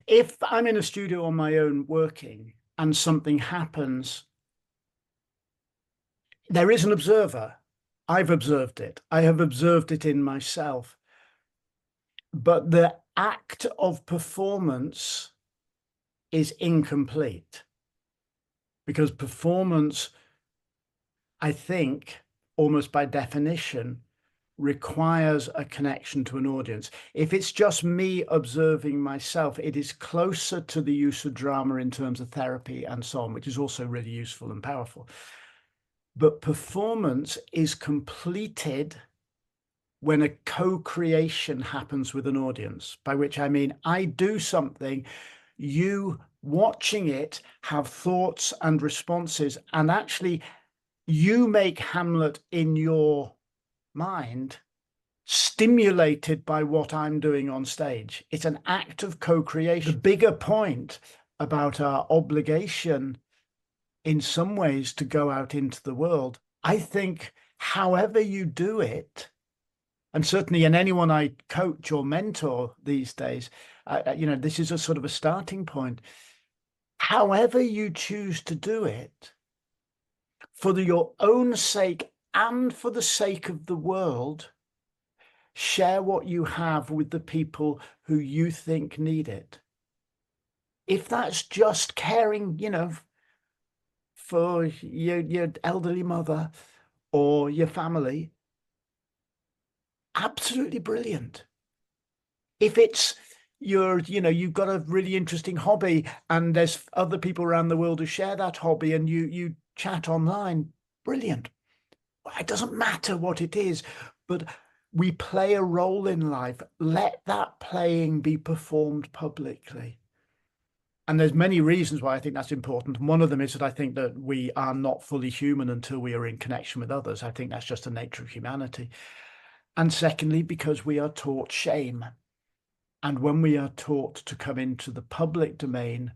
If I'm in a studio on my own working and something happens, there is an observer. I've observed it. I have observed it in myself. But the act of performance is incomplete because performance, I think, almost by definition, requires a connection to an audience. If it's just me observing myself, it is closer to the use of drama in terms of therapy and so on, which is also really useful and powerful. But performance is completed when a co-creation happens with an audience, by which I mean I do something, you watching it have thoughts and responses, and actually you make Hamlet in your mind stimulated by what I'm doing on stage. It's an act of co-creation. The bigger point about our obligation in some ways to go out into the world, I think however you do it, and certainly in anyone I coach or mentor these days, this is a sort of a starting point. However you choose to do it, for your own sake and for the sake of the world, share what you have with the people who you think need it. If that's just caring, for your elderly mother or your family, absolutely brilliant. If it's you've got a really interesting hobby and there's other people around the world who share that hobby and you chat online, brilliant. It doesn't matter what it is, but we play a role in life. Let that playing be performed publicly. And there's many reasons why I think that's important. One of them is that I think that we are not fully human until we are in connection with others. I think that's just the nature of humanity. And secondly, because we are taught shame. And when we are taught to come into the public domain,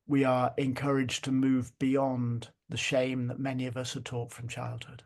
we are encouraged to move beyond the shame that many of us are taught from childhood.